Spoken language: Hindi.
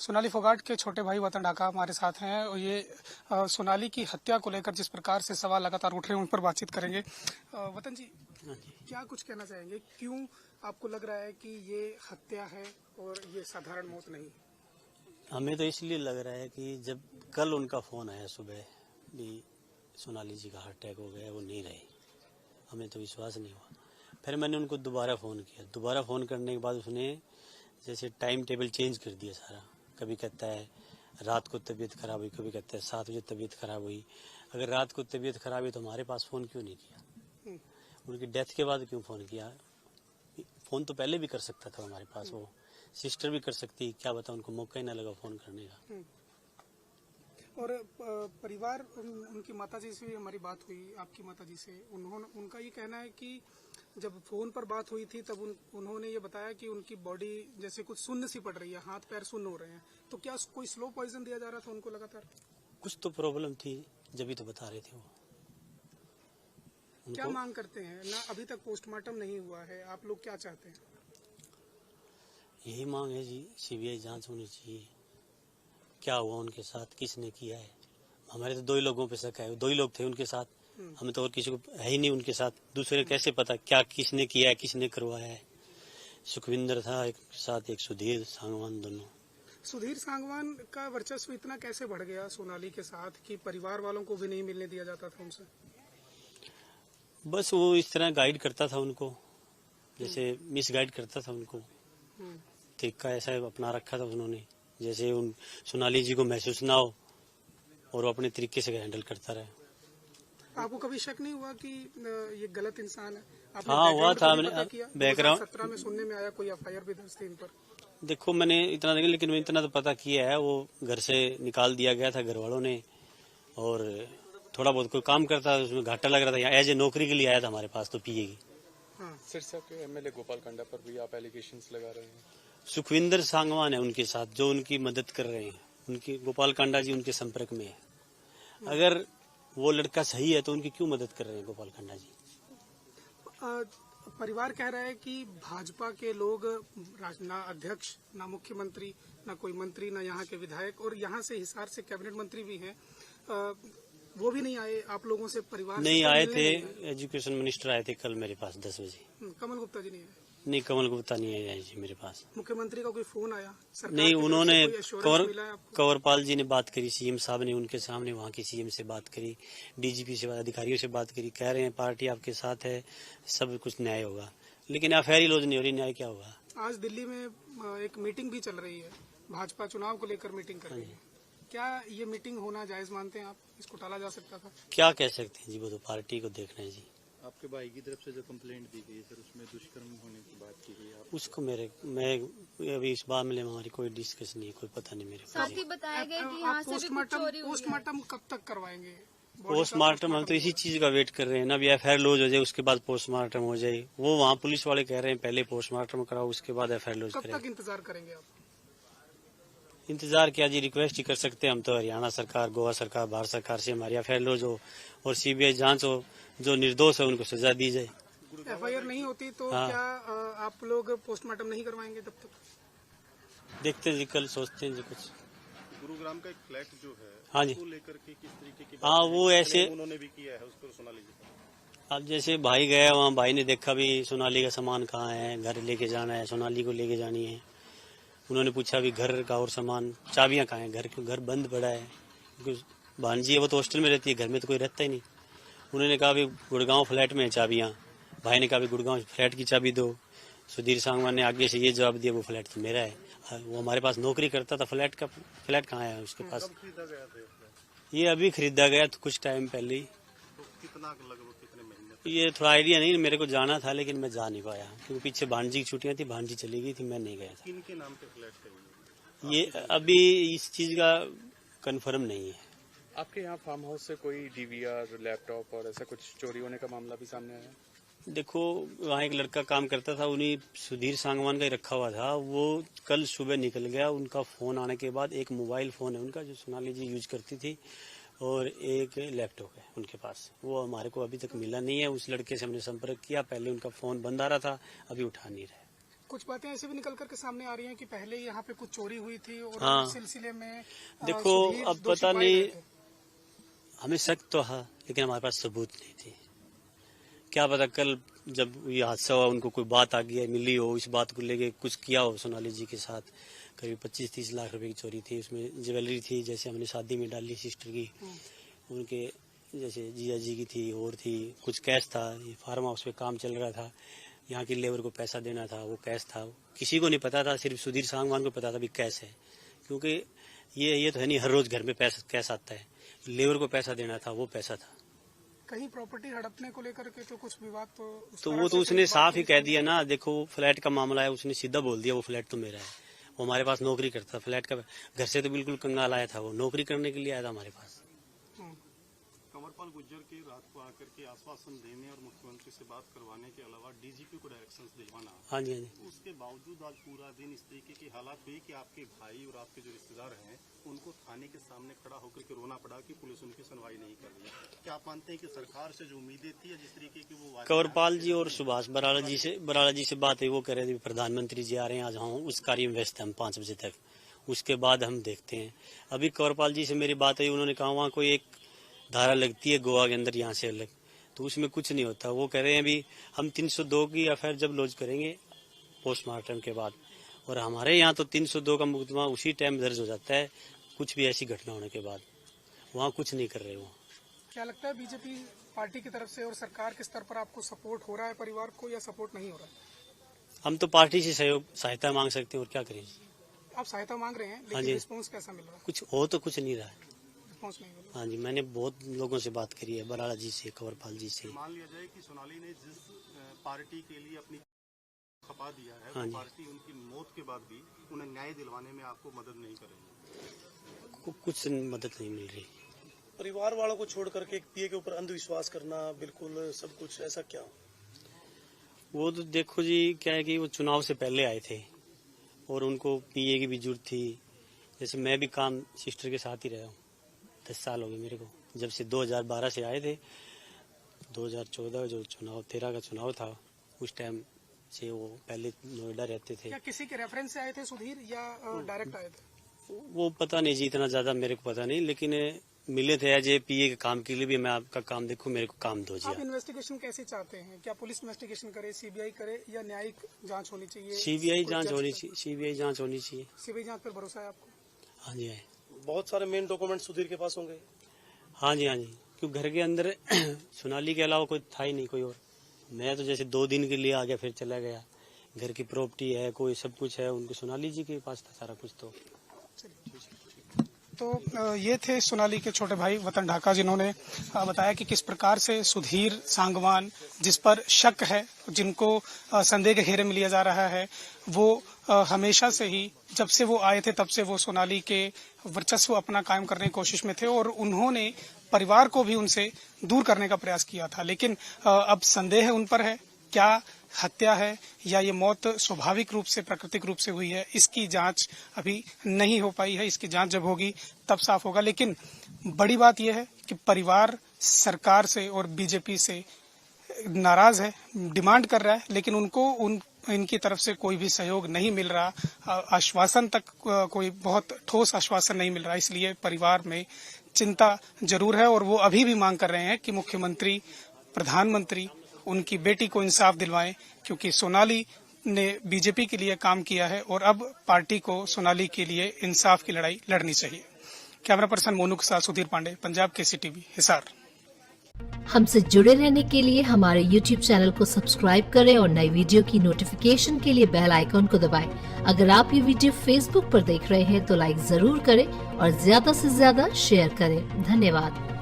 सोनाली फोगाट के छोटे भाई वतन ढाका हमारे साथ हैं और ये सोनाली की हत्या को लेकर जिस प्रकार से सवाल लगातार उठ रहे हैं उन पर बातचीत करेंगे। वतन जी, क्या कुछ कहना चाहेंगे, क्यों आपको लग रहा है कि ये हत्या है और ये साधारण मौत नहीं? हमें तो इसलिए लग रहा है कि जब कल उनका फोन आया सुबह भी सोनाली जी का हार्ट अटैक हो गया, वो नहीं रहे, हमें तो विश्वास नहीं हुआ। फिर मैंने उनको दोबारा फ़ोन किया। दोबारा फ़ोन करने के बाद उसने जैसे टाइम टेबल चेंज कर दिया सारा। कभी कहता है रात को तबीयत खराब हुई, कभी कहता है 7 बजे तबीयत खराब हुई। अगर रात को तबीयत खराब हुई तो हमारे पास फ़ोन क्यों नहीं किया? उनकी डेथ के बाद क्यों फ़ोन किया? फ़ोन तो पहले भी कर सकता था हमारे पास, वो सिस्टर भी कर सकती, क्या बता, उनको मौका ही ना लगा फ़ोन करने का। और परिवार, उनकी माताजी से भी हमारी बात हुई, आपकी माताजी से, उनका ये कहना है कि जब फोन पर बात हुई थी तब उन्होंने ये बताया कि उनकी बॉडी जैसे कुछ सुन्न सी पड़ रही है, हाथ पैर सुन्न हो रहे हैं। तो क्या कोई स्लो पॉइजन दिया जा रहा था उनको लगातार? कुछ तो प्रॉब्लम थी, जब ही तो बता रहे थे वो। क्या मांग करते हैं? ना अभी तक पोस्टमार्टम नहीं हुआ है, आप लोग क्या चाहते हैं? यही मांग है जी, सीबीआई जांच होनी चाहिए। क्या हुआ उनके साथ, किसने किया है? हमारे तो 2 ही लोगों पे शक है, 2 ही लोग थे उनके साथ, हमें तो और किसी को है ही नहीं उनके साथ। दूसरे कैसे पता क्या किसने किया है, किसने करवाया है? सुखविंदर था एक साथ, एक सुधीर सांगवान, दोनों। सुधीर सांगवान का वर्चस्व इतना कैसे बढ़ गया सोनाली के साथ कि परिवार वालों को भी नहीं मिलने दिया जाता था उनसे? बस वो इस तरह गाइड करता था उनको, जैसे मिस गाइड करता था उनको। तरीका ऐसा अपना रखा था उन्होंने, जैसे उन सोनाली जी को महसूस ना हो और वो अपने तरीके से हैंडल करता रहे। आपको कभी शक नहीं हुआ कि ये गलत इंसान है? हाँ, हुआ था। बैकग्राउंड 2017 में सुनने में आया कोई एफआईआर भी दर्ज थी इन पर। देखो, मैंने इतना देखा, लेकिन मैं इतना तो पता किया है, वो घर से निकाल दिया गया था घर वालों ने, और थोड़ा बहुत कोई काम करता था, उसमें घाटा लग रहा था। एज ए नौकरी के लिए आया था हमारे पास, तो पीए की। सिरसा के एमएलए गोपाल कांडा पर भी आप एलिगेशंस लगा रहे हैं। सुखविंदर सांगवान है उनके साथ, जो उनकी मदद कर रहे हैं। उनकी गोपाल कांडा जी उनके संपर्क में है। अगर वो लड़का सही है तो उनकी क्यों मदद कर रहे हैं गोपाल कांडा जी? परिवार कह रहा है कि भाजपा के लोग, ना अध्यक्ष, ना मुख्यमंत्री, ना कोई मंत्री, ना यहाँ के विधायक, और यहाँ से हिसार से कैबिनेट मंत्री भी हैं, वो भी नहीं आए आप लोगों से? परिवार नहीं आए थे। एजुकेशन मिनिस्टर आए थे कल मेरे पास 10 बजे। कमल गुप्ता जी नहीं आए? नहीं, कमल गुप्ता नहीं आए जी मेरे पास। मुख्यमंत्री का कोई फोन आया? नहीं, उन्होंने कंवरपाल जी ने बात करी, सीएम साहब ने उनके सामने वहाँ के सीएम से बात करी, डीजीपी से, अधिकारियों से बात करी। कह रहे हैं पार्टी आपके साथ है, सब कुछ न्याय होगा, लेकिन एफआईआर लॉन्च नहीं हो रही, न्याय क्या होगा? आज दिल्ली में एक मीटिंग भी चल रही है, भाजपा चुनाव को लेकर मीटिंग कर रही है। क्या ये मीटिंग होना जायज मानते हैं आप? इसको टाला जा सकता था? क्या कह सकते हैं जी, वो तो पार्टी को देखना है जी। आपके भाई की तरफ से जो कंप्लेंट दी गई सर, उसमें दुष्कर्म होने की बात की गई, उसको मैं अभी इस बात में हमारी कोई डिस्कस नहीं है, कोई पता नहीं मेरे को। साथ ही बताया गया कि यहाँ से भी कुछ चोरी हुई है। पोस्टमार्टम कब तक करवाएंगे? पोस्टमार्टम हम तो इसी चीज का वेट कर रहे हैं ना, अभी एफआईआर लॉन्च हो जाए उसके बाद पोस्टमार्टम हो जाए। वो वहाँ पुलिस वाले कह रहे हैं पहले पोस्टमार्टम कराओ, उसके बाद एफआईआर लॉन्च करें। कब तक इंतजार करेंगे आप? इंतजार क्या जी, रिक्वेस्ट ही कर सकते हैं हम तो। हरियाणा सरकार, गोवा सरकार, भारत सरकार से हमारी एफआईआर लॉन्च हो और सीबीआई जांच हो, जो निर्दोष है उनको सजा दी जाए। एफआईआर नहीं होती तो क्या आप लोग पोस्टमार्टम नहीं करवाएंगे तब तक? देखते हैं जी, कल सोचते हैं जी कुछ। गुरुग्राम का एक फ्लैट जो है, हाँ जी, लेकर के किस तरीके की हाँ, वो ऐसे उन्होंने भी किया है उस पर सोनाली जी। अब जैसे भाई गया वहाँ, भाई ने देखा भी सोनाली का सामान कहाँ है, घर लेके जाना है, सोनाली को लेके जानी है। उन्होंने पूछा भी घर का और सामान, चाबियां कहाँ हैं? घर बंद पड़ा है। भांजी है, वो तो हॉस्टल में रहती है, घर में तो कोई रहता ही नहीं। उन्होंने कहा भी गुड़गांव फ्लैट में है चाबियां। भाई ने कहा भी गुड़गांव फ्लैट की चाबी दो। सुधीर सांगवान ने आगे से ये जवाब दिया, वो फ्लैट तो मेरा है, वो हमारे पास नौकरी करता था। फ्लैट कहाँ है उसके पास? ये अभी खरीदा गया तो कुछ टाइम पहले ही। कितना लगभग कितने महीने? ये थोड़ा आइडिया नहीं, मेरे को जाना था लेकिन मैं जा नहीं पाया, क्योंकि पीछे भांजी की छुट्टियां थी, भांजी चली गई थी, मैं नहीं गया था। किनके नाम पे फ्लैट है ये अभी इस चीज का कंफर्म नहीं है। आपके यहाँ फार्म हाउस से कोई डीवीआर, लैपटॉप और ऐसा कुछ चोरी होने का मामला भी सामने आया? देखो, वहाँ एक लड़का काम करता था, उन्हीं सुधीर सांगवान का ही रखा हुआ था। वो कल सुबह निकल गया। उनका फोन आने के बाद एक मोबाइल फोन है उनका, जो सोनाली जी यूज करती थी, और एक लैपटॉप है उनके पास। वो हमारे को अभी तक मिला नहीं है। उस लड़के से हमने संपर्क किया, पहले उनका फोन बंद आ रहा था, अभी उठा नहीं रहा है। कुछ बातें ऐसे भी निकल करके सामने आ रही हैं कि पहले यहाँ पे कुछ चोरी हुई थी और हाँ। उस सिलसिले में देखो सुधीर अब दोषी पता पाए नहीं, गए थे। हमें शक तो है लेकिन हमारे पास सबूत नहीं थी। क्या पता कल जब ये हादसा हुआ उनको कोई बात आ गई है, मिली हो, इस बात को लेके कुछ किया हो। सोनाली जी के साथ करीब 25-30 लाख रुपए की चोरी थी, उसमें ज्वेलरी थी जैसे हमने शादी में डाली सिस्टर की, उनके जैसे जिया जी की थी और थी, कुछ कैश था, ये फार्म हाउस पे काम चल रहा था, यहाँ की लेबर को पैसा देना था, वो कैश था। किसी को नहीं पता था, सिर्फ सुधीर सांगवान को पता था भी कैश है, क्योंकि ये तो है नहीं हर रोज घर में पैसा कैश आता है। लेबर को पैसा देना था, वो पैसा था। कहीं प्रॉपर्टी हड़पने को लेकर के तो कुछ विवाद तो उस तो तरह वो से तो कोई उसने बात साफ ही नहीं कह थी। दिया ना, देखो फ्लैट का मामला है, उसने सीधा बोल दिया वो फ्लैट तो मेरा है। वो हमारे पास नौकरी करता, फ्लैट का घर से तो बिल्कुल कंगाल आया था, वो नौकरी करने के लिए आया था हमारे पास। कंवरपाल गुर्जर के रात को आकर के आश्वासन देने और मुख्यमंत्री से बात करवाने के अलावा डीजीपी को डायरेक्शंस दिलवाना, हाँ जी, हाँ जी। उसके बावजूद आज पूरा दिन इस तरीके की हालात हुई कि आपके भाई और आपके जो रिश्तेदार हैं उनको थाने के सामने खड़ा होकर के रोना पड़ा कि पुलिस उनकी सुनवाई नहीं कर रही है। क्या आप मानते हैं कि सरकार से जो उम्मीदें थी या जिस तरीके की वो वादे कंवरपाल जी और सुभाष बराला जी से बात हुई, वो कह रहे थे प्रधानमंत्री जी आ रहे हैं आज, हाँ उस कार्य में व्यस्त हैं हम 5 बजे तक, उसके बाद हम देखते हैं। अभी कंवरपाल जी से मेरी बात हुई, उन्होंने कहा वहाँ कोई एक धारा लगती है गोवा के अंदर यहाँ से अलग, तो उसमें कुछ नहीं होता। वो कह रहे हैं अभी हम 302 की एफआईआर जब लॉन्च करेंगे पोस्टमार्टम के बाद, और हमारे यहाँ तो 302 का मुकदमा उसी टाइम दर्ज हो जाता है कुछ भी ऐसी घटना होने के बाद। वहाँ कुछ नहीं कर रहे वो। क्या लगता है बीजेपी पार्टी की तरफ से और सरकार के स्तर पर आपको सपोर्ट हो रहा है परिवार को या सपोर्ट नहीं हो रहा है? हम तो पार्टी से सहायता मांग सकते हैं और क्या करें। आप सहायता मांग रहे हैं हाँ लेकिन जी। रिस्पॉन्स कैसा मिल रहा है? कुछ हो तो कुछ नहीं रहा है। रिस्पॉन्स नहीं मिल रहा। हाँ जी, मैंने बहुत लोगों से बात करी है, बराला जी से, कंवरपाल जी से। मान लिया जाए कि सोनाली ने जिस पार्टी के लिए अपनी खपा दिया है हाँ वो जी। पार्टी उनकी मौत के बाद भी उन्हें न्याय दिलवाने में आपको मदद नहीं करेगी। कुछ मदद नहीं मिल रही। परिवार वालों को छोड़ करके एक पीए के ऊपर अंधविश्वास करना बिल्कुल सब कुछ, ऐसा क्या? वो तो देखो जी क्या है कि वो चुनाव से पहले आए थे और उनको पीए की भी जरूरत थी। जैसे मैं भी काम सिस्टर के साथ ही रहा हूँ, 10 साल हो गए मेरे को, जब से 2012 से आए थे। 2014 जो चुनाव 13 का चुनाव था उस टाइम से वो पहले नोएडा रहते थे। क्या किसी के रेफरेंस से आए थे सुधीर या डायरेक्ट आए थे? वो पता नहीं जी, इतना ज्यादा मेरे को पता नहीं, लेकिन मिले थे एज ए पीए के काम के लिए भी। मैं आपका काम देखूं, मेरे को काम दो जी। आप इन्वेस्टिगेशन कैसे चाहते हैं? क्या पुलिस इन्वेस्टिगेशन करे, सीबीआई करे या न्यायिक जांच होनी चाहिए? सीबीआई जांच होनी चाहिए, सीबीआई जांच होनी चाहिए। सीबीआई जांच पर भरोसा है आपको? हाँ जी, है। बहुत सारे मेन डॉक्यूमेंट सुधीर के पास होंगे। हाँ जी, हाँ जी, क्योंकि घर के अंदर सोनाली के अलावा कोई था ही नहीं कोई और। मैं तो जैसे 2 दिन के लिए आ गया फिर चला गया। घर की प्रॉपर्टी है, कोई सब कुछ है, उनको सोनाली जी के पास था सारा कुछ। तो ये थे सोनाली के छोटे भाई वतन ढाका, जिन्होंने बताया कि किस प्रकार से सुधीर सांगवान, जिस पर शक है, जिनको संदेह के घेरे में लिया जा रहा है, वो हमेशा से ही जब से वो आए थे तब से वो सोनाली के वर्चस्व अपना कायम करने की कोशिश में थे और उन्होंने परिवार को भी उनसे दूर करने का प्रयास किया था। लेकिन अब संदेह उन पर है, क्या हत्या है या ये मौत स्वाभाविक रूप से प्राकृतिक रूप से हुई है, इसकी जांच अभी नहीं हो पाई है। इसकी जांच जब होगी तब साफ होगा। लेकिन बड़ी बात यह है कि परिवार सरकार से और बीजेपी से नाराज है, डिमांड कर रहा है, लेकिन उनको इनकी तरफ से कोई भी सहयोग नहीं मिल रहा। आश्वासन तक कोई बहुत ठोस आश्वासन नहीं मिल रहा। इसलिए परिवार में चिंता जरूर है और वो अभी भी मांग कर रहे हैं कि मुख्यमंत्री, प्रधानमंत्री उनकी बेटी को इंसाफ दिलवाएं, क्योंकि सोनाली ने बीजेपी के लिए काम किया है और अब पार्टी को सोनाली के लिए इंसाफ की लड़ाई लड़नी चाहिए। कैमरा पर्सन मोनू के साथ सुधीर पांडे, पंजाब KCTV, हिसार। हमसे जुड़े रहने के लिए हमारे YouTube चैनल को सब्सक्राइब करें और नई वीडियो की नोटिफिकेशन के लिए बेल आइकॉन को दबाएं। अगर आप ये वीडियो Facebook पर देख रहे हैं तो लाइक जरूर करें और ज्यादा से ज्यादा शेयर करें। धन्यवाद।